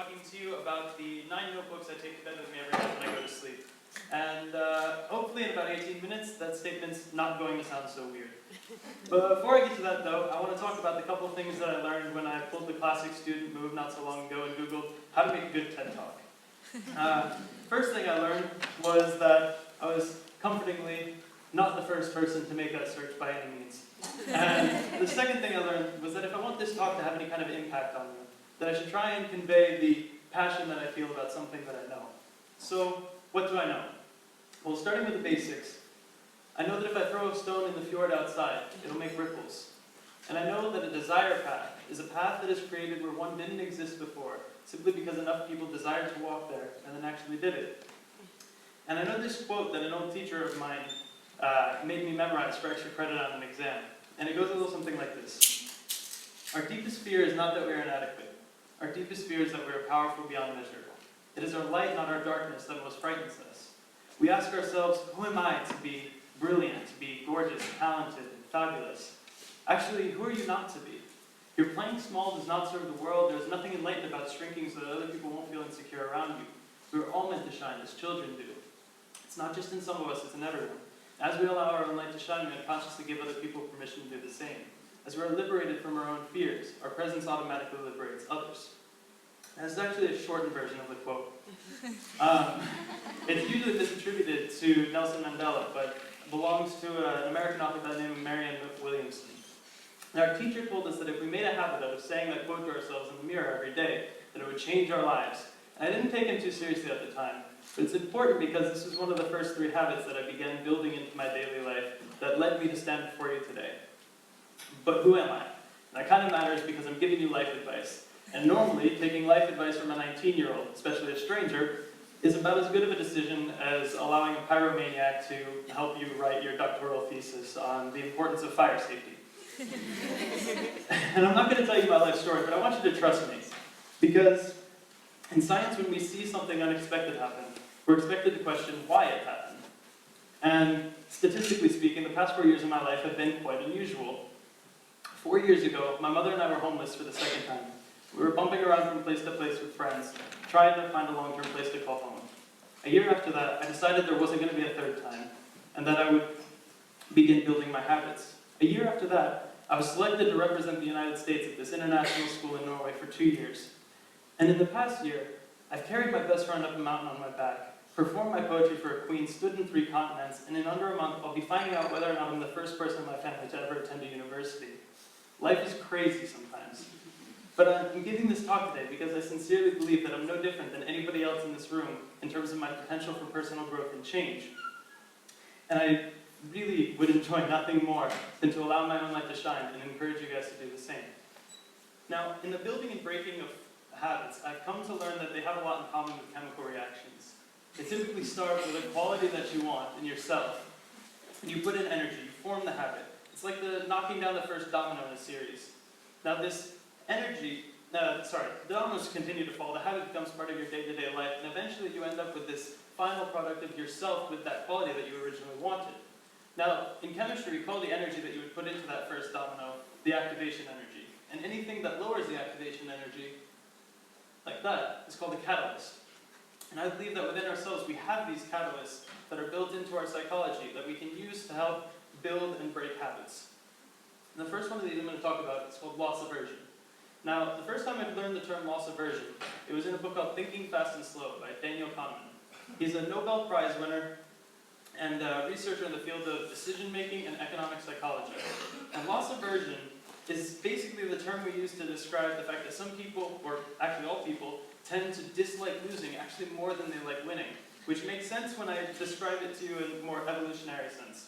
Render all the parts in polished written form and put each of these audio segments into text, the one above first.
talking to you about the 9 notebooks I take to bed with me every night when I go to sleep. And hopefully in about 18 minutes, that statement's not going to sound so weird. But before I get to that though, I want to talk about the couple of things that I learned when I pulled the classic student move not so long ago and Googled how to make a good TED Talk. First thing I learned was that I was comfortingly not the first person to make that search by any means. And the second thing I learned was that if I want this talk to have any kind of impact on you, that I should try and convey the passion that I feel about something that I know. So, what do I know? Well, starting with the basics, I know that if I throw a stone in the fjord outside, it'll make ripples. And I know that a desire path is a path that is created where one didn't exist before, simply because enough people desired to walk there and then actually did it. And I know this quote that an old teacher of mine made me memorize for extra credit on an exam. And it goes a little something like this. Our deepest fear is not that we are inadequate. Our deepest fear is that we are powerful beyond measure. It is our light, not our darkness, that most frightens us. We ask ourselves, who am I to be brilliant, to be gorgeous, talented, and fabulous? Actually, who are you not to be? Your playing small does not serve the world. There is nothing enlightened about shrinking so that other people won't feel insecure around you. We are all meant to shine as children do. It's not just in some of us, it's in everyone. As we allow our own light to shine, we unconsciously give other people permission to do the same. As we are liberated from our own fears, our presence automatically liberates others. And this is actually a shortened version of the quote. It's usually misattributed to Nelson Mandela, but belongs to an American author by the name of Marianne Williamson. Now, our teacher told us that if we made a habit out of saying that quote to ourselves in the mirror every day, that it would change our lives. And I didn't take him too seriously at the time, but it's important because this was one of the first 3 habits that I began building into my daily life that led me to stand before you today. But who am I? And that kind of matters because I'm giving you life advice. And normally, taking life advice from a 19-year-old, especially a stranger, is about as good of a decision as allowing a pyromaniac to help you write your doctoral thesis on the importance of fire safety. And I'm not going to tell you my life story, but I want you to trust me. Because in science, when we see something unexpected happen, we're expected to question why it happened. And statistically speaking, the past 4 years of my life have been quite unusual. 4 years ago, my mother and I were homeless for the second time. We were bumping around from place to place with friends, trying to find a long-term place to call home. A year after that, I decided there wasn't going to be a third time, and that I would begin building my habits. A year after that, I was selected to represent the United States at this international school in Norway for 2 years. And in the past year, I've carried my best friend up a mountain on my back, performed my poetry for a queen, stood in 3 continents, and in under a month, I'll be finding out whether or not I'm the first person in my family to ever attend a university. Life is crazy sometimes. But I'm giving this talk today because I sincerely believe that I'm no different than anybody else in this room in terms of my potential for personal growth and change. And I really would enjoy nothing more than to allow my own light to shine and encourage you guys to do the same. Now, in the building and breaking of habits, I've come to learn that they have a lot in common with chemical reactions. They typically start with a quality that you want in yourself. You put in energy, you form the habit. It's like the knocking down the first domino in a series. Now this energy, the dominoes continue to fall, the habit becomes part of your day-to-day life, and eventually you end up with this final product of yourself with that quality that you originally wanted. Now, in chemistry, we call the energy that you would put into that first domino the activation energy. And anything that lowers the activation energy, like that, is called a catalyst. And I believe that within ourselves we have these catalysts that are built into our psychology that we can use to help build and break habits. And the first one of these I'm going to talk about is called loss aversion. Now, the first time I learned the term loss aversion, it was in a book called Thinking Fast and Slow by Daniel Kahneman. He's a Nobel Prize winner and a researcher in the field of decision-making and economic psychology. And loss aversion is basically the term we use to describe the fact that some people, or actually all people, tend to dislike losing actually more than they like winning, which makes sense when I describe it to you in a more evolutionary sense.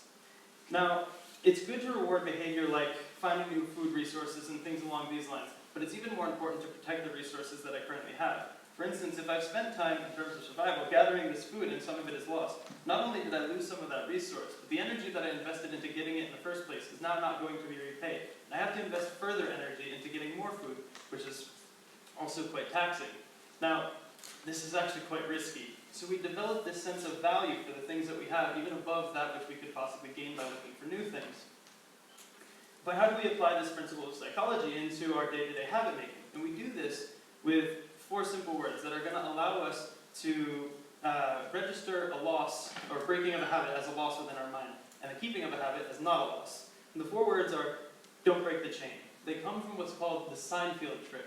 Now, it's good to reward behavior like finding new food resources and things along these lines, but it's even more important to protect the resources that I currently have. For instance, if I've spent time in terms of survival gathering this food and some of it is lost, not only did I lose some of that resource, but the energy that I invested into getting it in the first place is now not going to be repaid. And I have to invest further energy into getting more food, which is also quite taxing. Now, this is actually quite risky. So we develop this sense of value for the things that we have, even above that which we could possibly gain by looking for new things. But how do we apply this principle of psychology into our day-to-day habit making? And we do this with 4 simple words that are going to allow us to register a loss or breaking of a habit as a loss within our mind, and the keeping of a habit as not a loss. And the 4 words are, don't break the chain. They come from what's called the Seinfeld trick.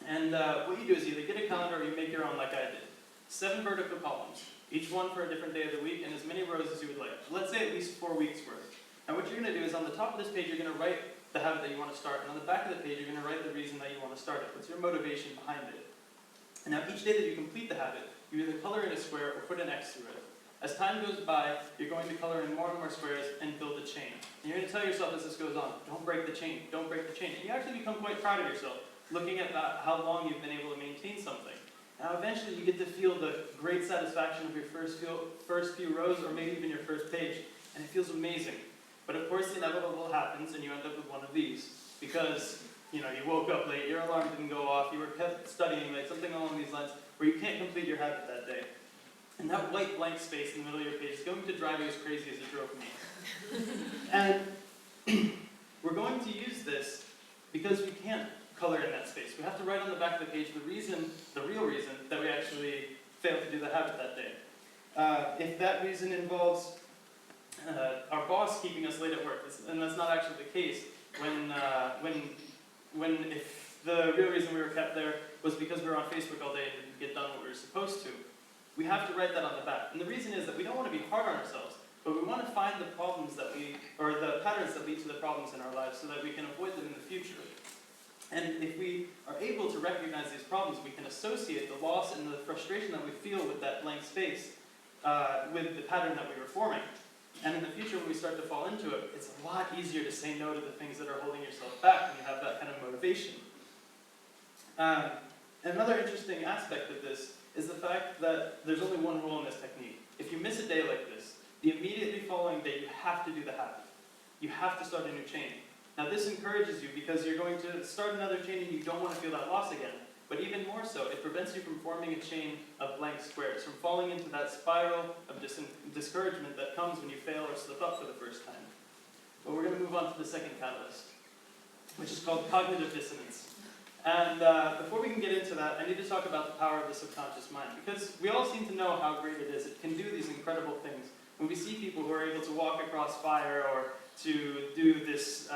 And what you do is either get a calendar or you make your own like I did. 7 vertical columns, each one for a different day of the week, and as many rows as you would like. Let's say at least 4 weeks worth. And what you're going to do is on the top of this page, you're going to write the habit that you want to start, and on the back of the page, you're going to write the reason that you want to start it. What's your motivation behind it? And now each day that you complete the habit, you either color in a square or put an X through it. As time goes by, you're going to color in more and more squares and build a chain. And you're going to tell yourself as this goes on, don't break the chain, don't break the chain. And you actually become quite proud of yourself, looking at how long you've been able to maintain something. Now eventually you get to feel the great satisfaction of your first few rows or maybe even your first page, and it feels amazing. But of course the inevitable happens and you end up with one of these. Because you woke up late, your alarm didn't go off, you were kept studying late, something along these lines, where you can't complete your habit that day. And that white blank space in the middle of your page is going to drive you as crazy as it drove me. And we're going to use this because we can't color in that space. We have to write on the back of the page the real reason that we actually failed to do the habit that day. If that reason involves our boss keeping us late at work, and that's not actually the case, if the real reason we were kept there was because we were on Facebook all day and didn't get done what we were supposed to, we have to write that on the back. And the reason is that we don't want to be hard on ourselves, but we want to find the problems or the patterns that lead to the problems in our lives so that we can avoid them in the future. And if we are able to recognize these problems, we can associate the loss and the frustration that we feel with that blank space with the pattern that we were forming. And in the future, when we start to fall into it, it's a lot easier to say no to the things that are holding yourself back when you have that kind of motivation. Another interesting aspect of this is the fact that there's only one rule in this technique. If you miss a day like this, the immediately following day, you have to do the habit. You have to start a new chain. Now this encourages you because you're going to start another chain and you don't want to feel that loss again. But even more so, it prevents you from forming a chain of blank squares, from falling into that spiral of discouragement that comes when you fail or slip up for the first time. But we're going to move on to the second catalyst, which is called cognitive dissonance. And before we can get into that, I need to talk about the power of the subconscious mind, because we all seem to know how great it is. It can do these incredible things. When we see people who are able to walk across fire or to do this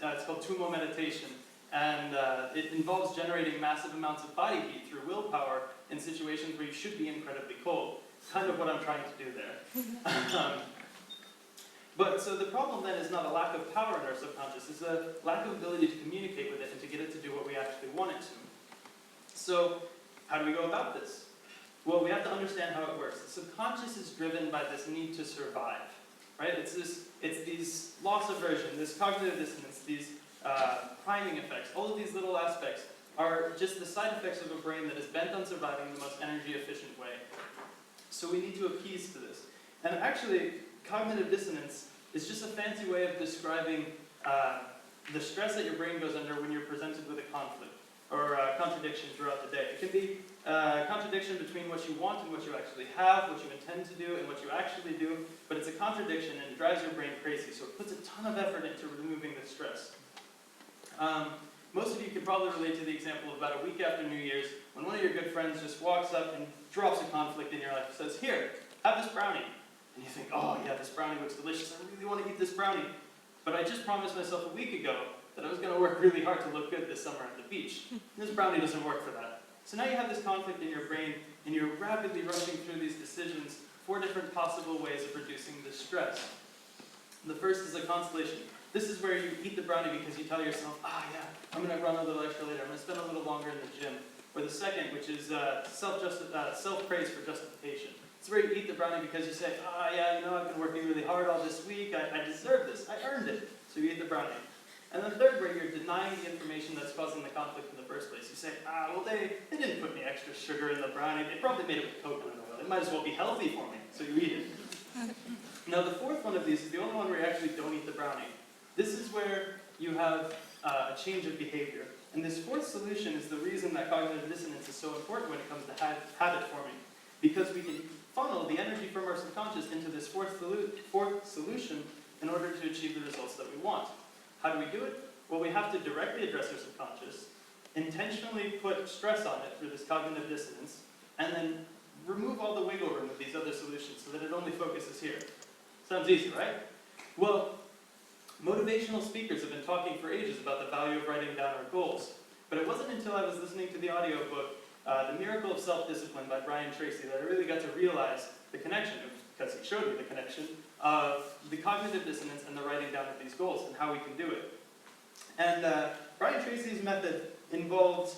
it's called tumo meditation, and it involves generating massive amounts of body heat through willpower in situations where you should be incredibly cold. Kind of what I'm trying to do there. But so the problem then is not a lack of power in our subconscious, it's a lack of ability to communicate with it and to get it to do what we actually want it to. So how do we go about this? Well, we have to understand how it works. The subconscious is driven by this need to survive, right? It's these loss aversion, this cognitive dissonance, these priming effects. All of these little aspects are just the side effects of a brain that is bent on surviving in the most energy efficient way. So we need to appease to this. And actually, cognitive dissonance is just a fancy way of describing the stress that your brain goes under when you're presented with a conflict or a contradiction throughout the day. It can be a contradiction between what you want and what you actually have, what you intend to do and what you actually do, but it's a contradiction and it drives your brain crazy, so it puts a ton of effort into removing the stress. Most of you can probably relate to the example of about a week after New Year's, when one of your good friends just walks up and drops a conflict in your life and says, "Here, have this brownie." And you think, "Oh yeah, this brownie looks delicious, I really want to eat this brownie. But I just promised myself a week ago that I was going to work really hard to look good this summer at the beach. This brownie doesn't work for that." So now you have this conflict in your brain, and you're rapidly rushing through these decisions, 4 different possible ways of reducing the stress. The first is a consolation. This is where you eat the brownie because you tell yourself, yeah, I'm going to run a little extra later, I'm going to spend a little longer in the gym. Or the second, which is self-praise for justification. It's where you eat the brownie because you say, yeah, I've been working really hard all this week, I deserve this, I earned it. So you eat the brownie. And then third, where you're denying the information that's causing the conflict in the first place. You say, well, they didn't put any extra sugar in the brownie, they probably made it with coconut oil, it might as well be healthy for me, so you eat it. Now the fourth one of these is the only one where you actually don't eat the brownie. This is where you have a change of behavior. And this fourth solution is the reason that cognitive dissonance is so important when it comes to habit forming. Because we can funnel the energy from our subconscious into this fourth solution in order to achieve the results that we want. How do we do it? Well, we have to directly address our subconscious, intentionally put stress on it through this cognitive dissonance, and then remove all the wiggle room of these other solutions so that it only focuses here. Sounds easy, right? Well, motivational speakers have been talking for ages about the value of writing down our goals. But it wasn't until I was listening to the audiobook, The Miracle of Self-Discipline by Brian Tracy, that I really got to realize the connection, because he showed me the connection, of the cognitive dissonance and the writing down of these goals and how we can do it. And Brian Tracy's method involved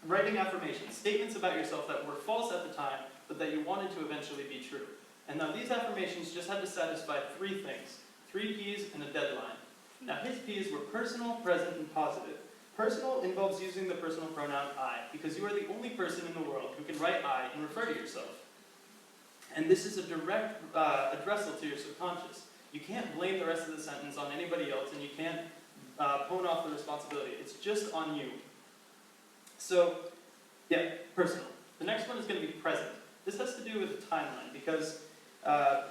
writing affirmations, statements about yourself that were false at the time, but that you wanted to eventually be true. And now these affirmations just had to satisfy 3 things, 3 P's and a deadline. Now his P's were personal, present, and positive. Personal involves using the personal pronoun I, because you are the only person in the world who can write I and refer to yourself. And this is a direct addressal to your subconscious. You can't blame the rest of the sentence on anybody else, and you can't pwn off the responsibility. It's just on you. So, yeah, personal. The next one is going to be present. This has to do with the timeline, because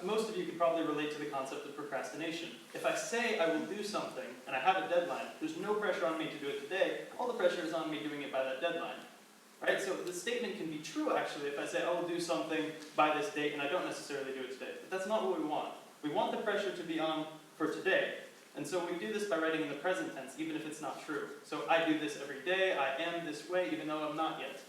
most of you could probably relate to the concept of procrastination. If I say I will do something, and I have a deadline, there's no pressure on me to do it today. All the pressure is on me doing it by that deadline. Right? So the statement can be true, actually, if I say I will do something by this date, and I don't necessarily do it today. But that's not what we want. We want the pressure to be on for today. And so we do this by writing in the present tense, even if it's not true. So I do this every day, I am this way, even though I'm not yet.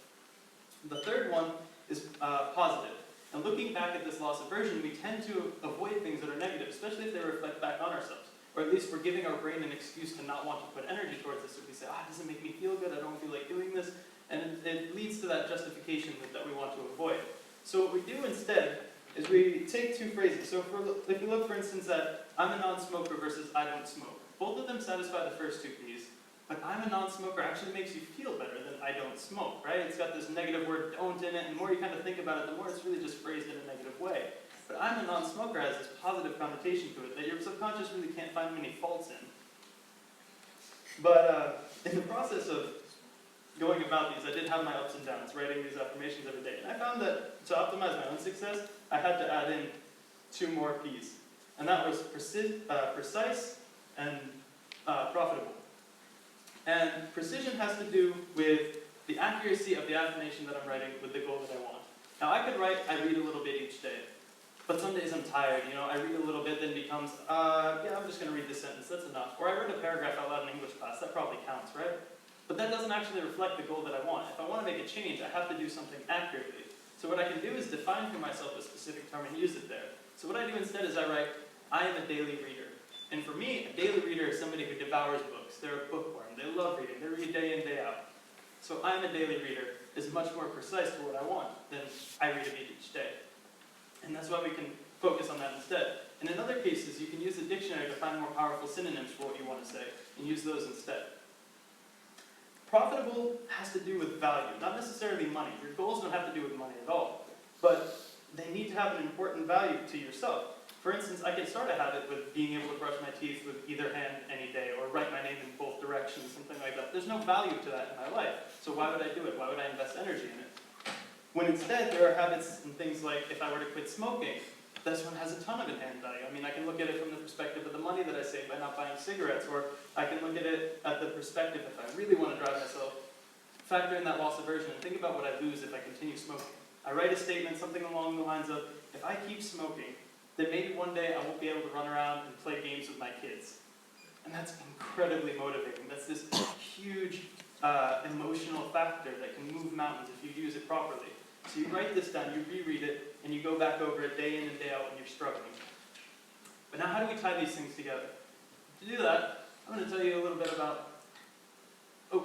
The third one is positive. And looking back at this loss aversion, we tend to avoid things that are negative, especially if they reflect back on ourselves. Or at least we're giving our brain an excuse to not want to put energy towards this. So we say, it doesn't make me feel good, I don't feel like doing this. And it leads to that justification that we want to avoid. So what we do instead is we take 2 phrases. So if you look, for instance, at I'm a non-smoker versus I don't smoke. Both of them satisfy the first 2 P's. But I'm a non-smoker actually makes you feel better than I don't smoke, right? It's got this negative word don't in it, and the more you kind of think about it, the more it's really just phrased in a negative way. But I'm a non-smoker has this positive connotation to it that your subconscious really can't find many faults in. But in the process of going about these, I did have my ups and downs, writing these affirmations every day. And I found that to optimize my own success, I had to add in 2 more P's. And that was precise and profitable. And precision has to do with the accuracy of the affirmation that I'm writing with the goal that I want. Now I could write, I read a little bit each day. But some days I'm tired, I read a little bit, then becomes, I'm just going to read this sentence, that's enough. Or I read a paragraph out loud in English class, that probably counts, right? But that doesn't actually reflect the goal that I want. If I want to make a change, I have to do something accurately. So what I can do is define for myself a specific term and use it there. So what I do instead is I write, I am a daily reader. And for me, a daily reader is somebody who devours books. They're a bookworm. They love reading. They read day in, day out. So I'm a daily reader is much more precise for what I want than I read a page each day. And that's why we can focus on that instead. And in other cases, you can use the dictionary to find more powerful synonyms for what you want to say, and use those instead. Profitable has to do with value, not necessarily money. Your goals don't have to do with money at all, but they need to have an important value to yourself. For instance, I can start a habit with being able to brush my teeth with either hand any day, or write my name in both directions, something like that. There's no value to that in my life, so why would I do it? Why would I invest energy in it? When instead, there are habits and things like, if I were to quit smoking, this one has a ton of inherent value. I mean, I can look at it from the perspective of the money that I save by not buying cigarettes, or I can look at it at the perspective, if I really want to drive myself, factor in that loss aversion, and think about what I lose if I continue smoking. I write a statement, something along the lines of, if I keep smoking, then maybe one day I won't be able to run around and play games with my kids. And that's incredibly motivating. That's this huge emotional factor that can move mountains if you use it properly. So you write this down, you reread it, and you go back over it day in and day out when you're struggling. But now how do we tie these things together? To do that, I'm going to tell you a little bit about a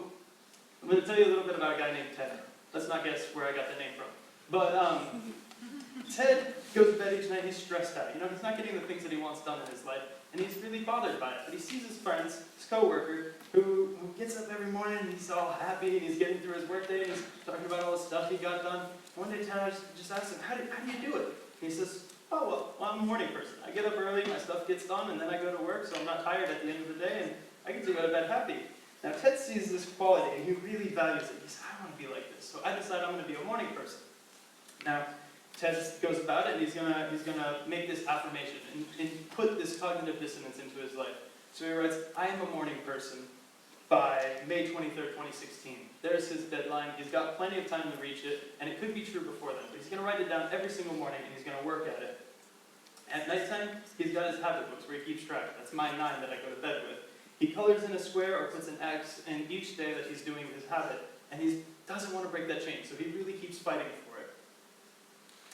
guy named Ted. Let's not guess where I got the name from. But Ted goes to bed each night, he's stressed out. He's not getting the things that he wants done in his life, and he's really bothered by it. But he sees his friends, his coworker, who gets up every morning, and he's all happy, and he's getting through his workday, and he's talking about all the stuff he got done. One day Ted just asks him, how do you do it? And he says, well, I'm a morning person. I get up early, my stuff gets done, and then I go to work, so I'm not tired at the end of the day, and I get to go to bed happy. Now Ted sees this quality, and he really values it. He says, I want to be like this, so I decide I'm going to be a morning person. Now, Ted goes about it, and he's gonna make this affirmation and put this cognitive dissonance into his life. So he writes, I am a morning person. by May 23rd, 2016. There's his deadline. He's got plenty of time to reach it, and it could be true before then. But he's going to write it down every single morning, and he's going to work at it. At nighttime, he's got his habit books where he keeps track. That's my 9 that I go to bed with. He colors in a square or puts an X in each day that he's doing his habit, and he doesn't want to break that chain, so he really keeps fighting for it.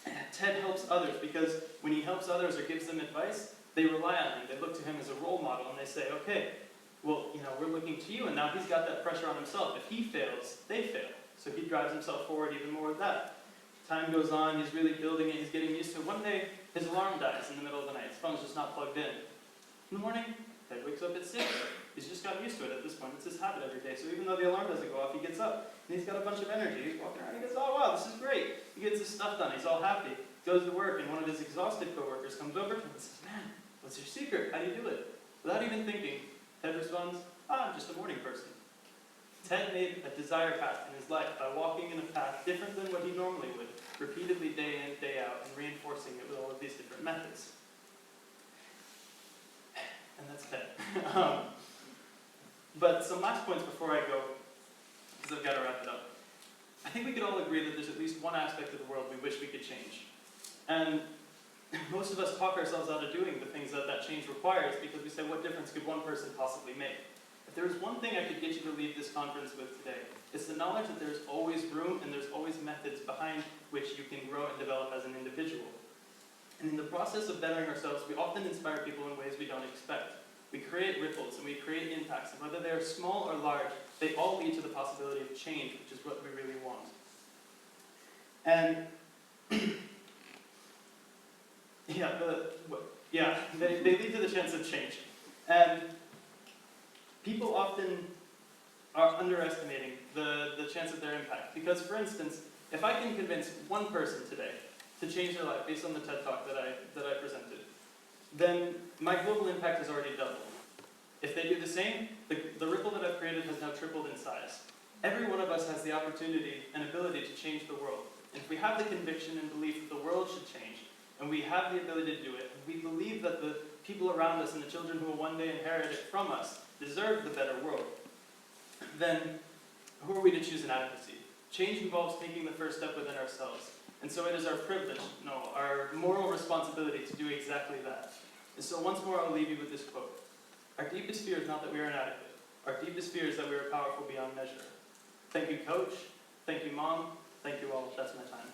And TED helps others because when he helps others or gives them advice, they rely on him. They look to him as a role model, and they say, okay, well, we're looking to you, and now he's got that pressure on himself. If he fails, they fail. So he drives himself forward even more with that. Time goes on, he's really building it, he's getting used to it. One day, his alarm dies in the middle of the night. His phone's just not plugged in. In the morning, Ted wakes up at 6. He's just gotten used to it at this point. It's his habit every day. So even though the alarm doesn't go off, he gets up, and he's got a bunch of energy. He's walking around, he goes, oh wow, this is great. He gets his stuff done, he's all happy. Goes to work, and one of his exhausted coworkers comes over to him and says, man, what's your secret? How do you do it? Without even thinking, Ted responds, I'm just a morning person. Ted made a desire path in his life by walking in a path different than what he normally would, repeatedly day in, day out, and reinforcing it with all of these different methods. And that's Ted. But some last points before I go, because I've got to wrap it up. I think we could all agree that there's at least one aspect of the world we wish we could change. And most of us talk ourselves out of doing the things that that change requires because we say, what difference could one person possibly make? If there was one thing I could get you to leave this conference with today, it's the knowledge that there's always room and there's always methods behind which you can grow and develop as an individual. And in the process of bettering ourselves, we often inspire people in ways we don't expect. We create ripples and we create impacts, and whether they're small or large, they all lead to the possibility of change, which is what we really want. And they lead to the chance of change. And people often are underestimating the chance of their impact. Because, for instance, if I can convince one person today to change their life based on the TED Talk that I presented, then my global impact has already doubled. If they do the same, the ripple that I've created has now tripled in size. Every one of us has the opportunity and ability to change the world. And if we have the conviction and belief that the world should change, and we have the ability to do it, and we believe that the people around us and the children who will one day inherit it from us deserve the better world, then who are we to choose inadequacy? Change involves taking the first step within ourselves. And so it is our privilege, no, our moral responsibility to do exactly that. And so once more I'll leave you with this quote. Our deepest fear is not that we are inadequate. Our deepest fear is that we are powerful beyond measure. Thank you, Coach. Thank you, Mom. Thank you all. That's my time.